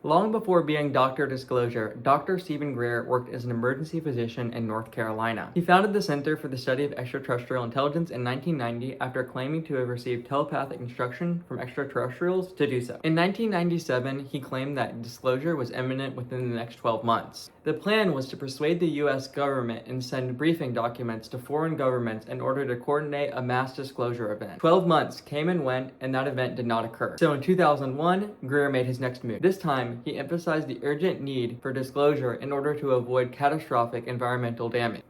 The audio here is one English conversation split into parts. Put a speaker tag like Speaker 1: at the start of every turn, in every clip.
Speaker 1: Long before being Dr. Disclosure, Dr. Stephen Greer worked as an emergency physician in North Carolina. He founded the Center for the Study of Extraterrestrial Intelligence in 1990 after claiming to have received telepathic instruction from extraterrestrials to do so. In 1997, he claimed that disclosure was imminent within the next 12 months. The plan was to persuade the US government and send briefing documents to foreign governments in order to coordinate a mass disclosure event. 12 months came and went, and that event did not occur. So in 2001, Greer made his next move. This time, he emphasized the urgent need for disclosure in order to avoid catastrophic environmental damage.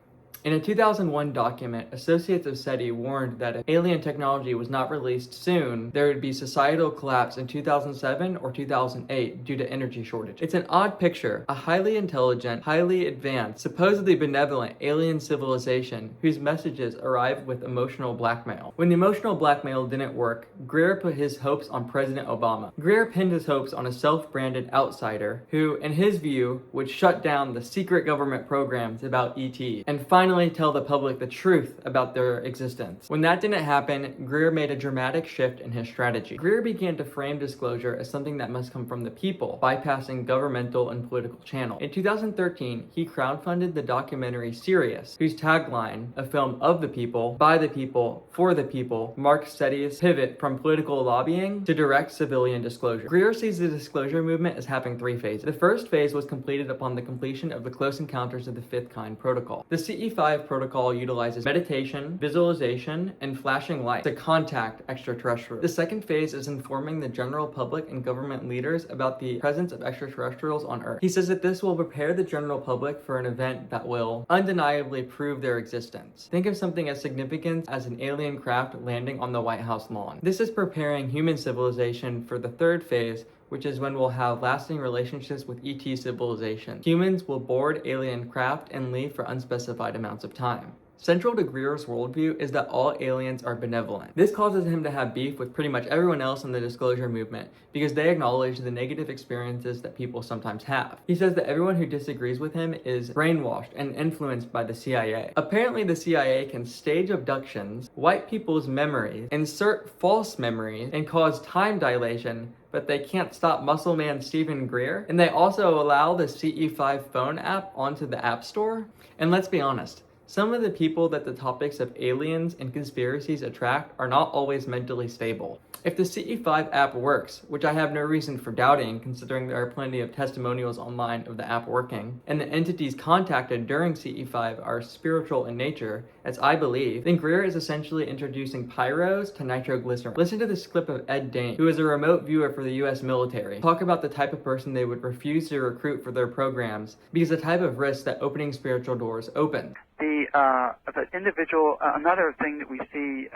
Speaker 1: In a 2001 document, associates of SETI warned that if alien technology was not released soon, there would be societal collapse in 2007 or 2008 due to energy shortage. It's an odd picture, a highly intelligent, highly advanced, supposedly benevolent alien civilization whose messages arrive with emotional blackmail. When the emotional blackmail didn't work, Greer put his hopes on President Obama. Greer pinned his hopes on a self-branded outsider who, in his view, would shut down the secret government programs about ET and finally tell the public the truth about their existence. When that didn't happen, Greer made a dramatic shift in his strategy. Greer began to frame disclosure as something that must come from the people, bypassing governmental and political channels. In 2013, he crowdfunded the documentary Sirius, whose tagline, a film of the people, by the people, for the people, marks SETI's pivot from political lobbying to direct civilian disclosure. Greer sees the disclosure movement as having three phases. The first phase was completed upon the completion of the Close Encounters of the Fifth Kind protocol. The CE5 protocol utilizes meditation, visualization, and flashing light to contact extraterrestrials. The second phase is informing the general public and government leaders about the presence of extraterrestrials on Earth. He says that this will prepare the general public for an event that will undeniably prove their existence. Think of something as significant as an alien craft landing on the White House lawn. This is preparing human civilization for the third phase, which is when we'll have lasting relationships with ET civilization. Humans will board alien craft and leave for unspecified amounts of time. Central to Greer's worldview is that all aliens are benevolent. This causes him to have beef with pretty much everyone else in the disclosure movement because they acknowledge the negative experiences that people sometimes have. He says that everyone who disagrees with him is brainwashed and influenced by the CIA. Apparently, the CIA can stage abductions, wipe people's memories, insert false memories, and cause time dilation, but they can't stop muscle man Stephen Greer. And they also allow the CE5 phone app onto the App Store. And let's be honest, some of the people that the topics of aliens and conspiracies attract are not always mentally stable. If the CE5 app works, which I have no reason for doubting considering there are plenty of testimonials online of the app working, and the entities contacted during CE5 are spiritual in nature, as I believe, then Greer is essentially introducing pyros to nitroglycerin. Listen to this clip of Ed Dane, who is a remote viewer for the US military, talk about the type of person they would refuse to recruit for their programs because the type of risk that opening spiritual doors open.
Speaker 2: The individual, another thing that we see,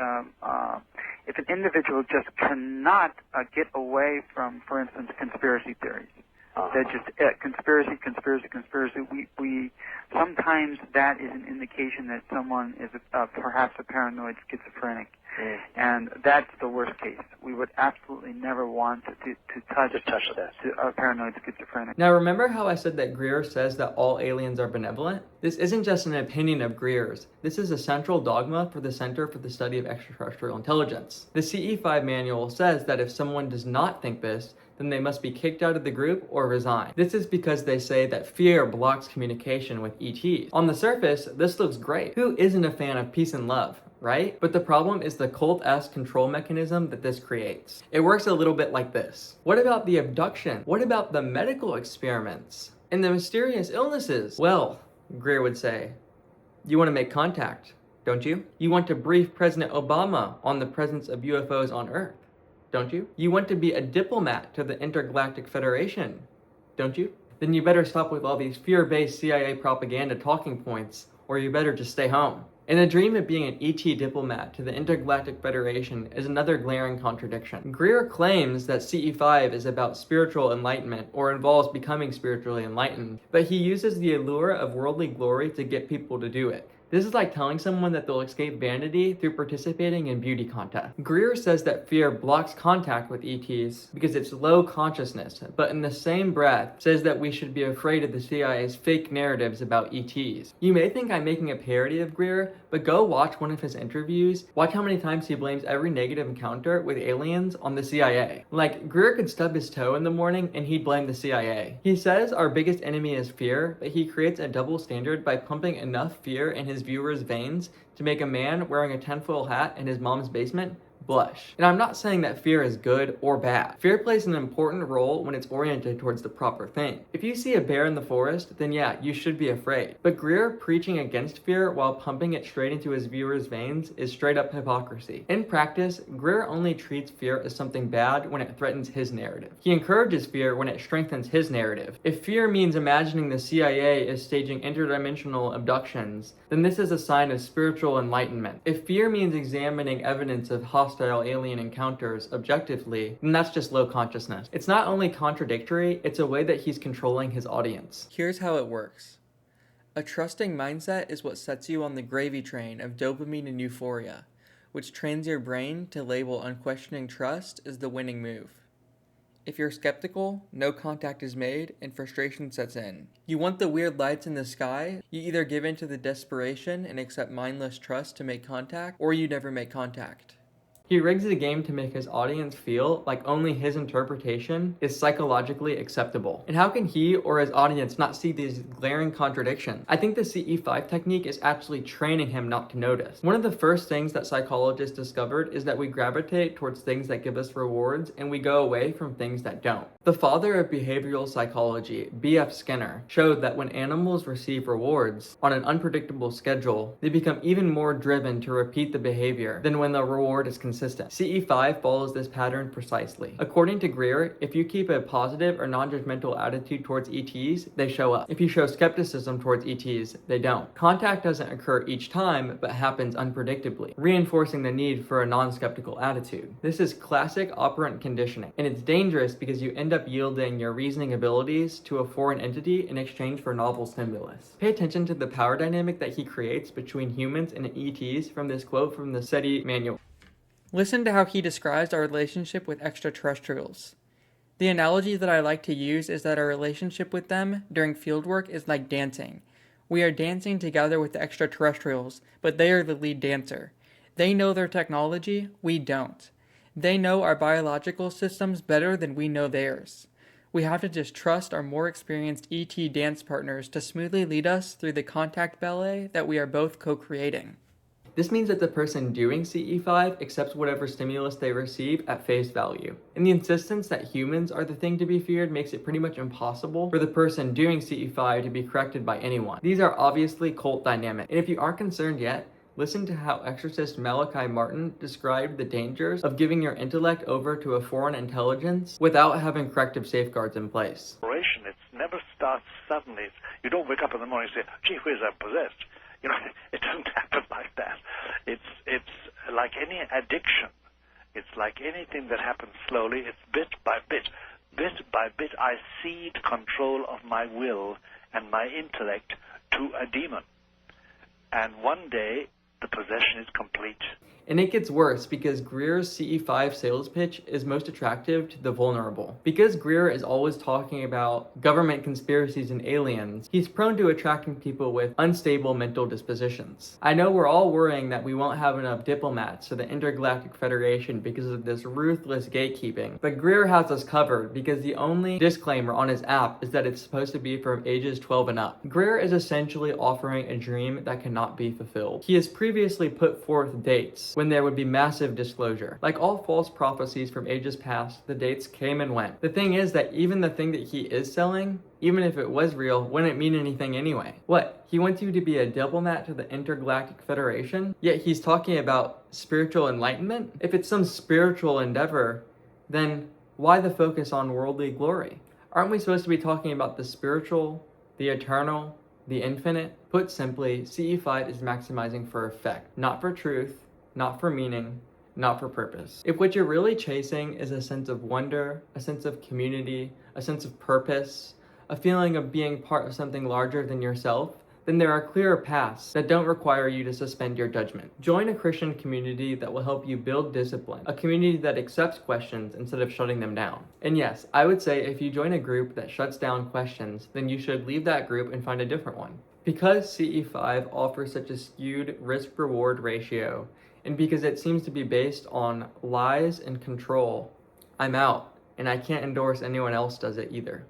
Speaker 2: if an individual just cannot get away from, for instance, conspiracy theories, that just conspiracy. We sometimes that is an indication that someone is perhaps a paranoid schizophrenic. And that's the worst case. We would absolutely never want to touch that. To a paranoid schizophrenic.
Speaker 1: Now remember how I said that Greer says that all aliens are benevolent? This isn't just an opinion of Greer's. This is a central dogma for the Center for the Study of Extraterrestrial Intelligence. The CE5 manual says that if someone does not think this, then they must be kicked out of the group or resign. This is because they say that fear blocks communication with ETs. On the surface, this looks great. Who isn't a fan of peace and love, right? But the problem is the cult-esque control mechanism that this creates. It works a little bit like this. What about the abduction? What about the medical experiments? And the mysterious illnesses? Well, Greer would say, you want to make contact, don't you? You want to brief President Obama on the presence of UFOs on Earth, don't you? You want to be a diplomat to the Intergalactic Federation, don't you? Then you better stop with all these fear-based CIA propaganda talking points, or you better just stay home. And the dream of being an ET diplomat to the Intergalactic Federation is another glaring contradiction. Greer claims that CE5 is about spiritual enlightenment or involves becoming spiritually enlightened, but he uses the allure of worldly glory to get people to do it. This is like telling someone that they'll escape vanity through participating in beauty contests. Greer says that fear blocks contact with ETs because it's low consciousness, but in the same breath says that we should be afraid of the CIA's fake narratives about ETs. You may think I'm making a parody of Greer, but go watch one of his interviews. Watch how many times he blames every negative encounter with aliens on the CIA. Like, Greer could stub his toe in the morning and he'd blame the CIA. He says our biggest enemy is fear, but he creates a double standard by pumping enough fear in his viewers' veins to make a man wearing a tinfoil hat in his mom's basement blush. And I'm not saying that fear is good or bad. Fear plays an important role when it's oriented towards the proper thing. If you see a bear in the forest, then yeah, you should be afraid. But Greer preaching against fear while pumping it straight into his viewers' veins is straight up hypocrisy. In practice, Greer only treats fear as something bad when it threatens his narrative. He encourages fear when it strengthens his narrative. If fear means imagining the CIA is staging interdimensional abductions, then this is a sign of spiritual enlightenment. If fear means examining evidence of hostile alien encounters objectively, then that's just low consciousness. It's not only contradictory, it's a way that he's controlling his audience. Here's how it works. A trusting mindset is what sets you on the gravy train of dopamine and euphoria, which trains your brain to label unquestioning trust as the winning move. If you're skeptical, no contact is made and frustration sets in. You want the weird lights in the sky, you either give in to the desperation and accept mindless trust to make contact, or you never make contact. He rigs the game to make his audience feel like only his interpretation is psychologically acceptable. And how can he or his audience not see these glaring contradictions? I think the CE5 technique is actually training him not to notice. One of the first things that psychologists discovered is that we gravitate towards things that give us rewards and we go away from things that don't. The father of behavioral psychology, B.F. Skinner, showed that when animals receive rewards on an unpredictable schedule, they become even more driven to repeat the behavior than when the reward is consistent. CE5 follows this pattern precisely. According to Greer, if you keep a positive or non-judgmental attitude towards ETs, they show up. If you show skepticism towards ETs, they don't. Contact doesn't occur each time, but happens unpredictably, reinforcing the need for a non-skeptical attitude. This is classic operant conditioning, and it's dangerous because you end up yielding your reasoning abilities to a foreign entity in exchange for novel stimulus. Pay attention to the power dynamic that he creates between humans and ETs from this quote from the SETI manual. Listen to how he describes our relationship with extraterrestrials. The analogy that I like to use is that our relationship with them during fieldwork is like dancing. We are dancing together with the extraterrestrials, but they are the lead dancer. They know their technology, we don't. They know our biological systems better than we know theirs. We have to just trust our more experienced ET dance partners to smoothly lead us through the contact ballet that we are both co-creating. This means that the person doing CE5 accepts whatever stimulus they receive at face value. And the insistence that humans are the thing to be feared makes it pretty much impossible for the person doing CE5 to be corrected by anyone. These are obviously cult dynamics. And if you aren't concerned yet, listen to how exorcist Malachi Martin described the dangers of giving your intellect over to a foreign intelligence without having corrective safeguards in place.
Speaker 3: It never starts suddenly. You don't wake up in the morning and say, gee whiz, I'm possessed. You know, it doesn't happen like that. It's like any addiction. It's like anything that happens slowly. It's bit by bit. Bit by bit, I cede control of my will and my intellect to a demon. And one day, the possession is complete.
Speaker 1: And it gets worse because Greer's CE5 sales pitch is most attractive to the vulnerable. Because Greer is always talking about government conspiracies and aliens, he's prone to attracting people with unstable mental dispositions. I know we're all worrying that we won't have enough diplomats to the intergalactic federation because of this ruthless gatekeeping, but Greer has us covered because the only disclaimer on his app is that it's supposed to be from ages 12 and up. Greer is essentially offering a dream that cannot be fulfilled. He has previously put forth dates when there would be massive disclosure. Like all false prophecies from ages past, the dates came and went. The thing is that even the thing that he is selling, even if it was real, wouldn't mean anything anyway. What? He wants you to be a diplomat to the Intergalactic Federation? Yet he's talking about spiritual enlightenment? If it's some spiritual endeavor, then why the focus on worldly glory? Aren't we supposed to be talking about the spiritual, the eternal, the infinite? Put simply, CE5 is maximizing for effect, not for truth, not for meaning, not for purpose. If what you're really chasing is a sense of wonder, a sense of community, a sense of purpose, a feeling of being part of something larger than yourself, then there are clearer paths that don't require you to suspend your judgment. Join a Christian community that will help you build discipline, a community that accepts questions instead of shutting them down. And yes, I would say if you join a group that shuts down questions, then you should leave that group and find a different one. Because CE5 offers such a skewed risk-reward ratio, and because it seems to be based on lies and control, I'm out, and I can't endorse anyone else does it either.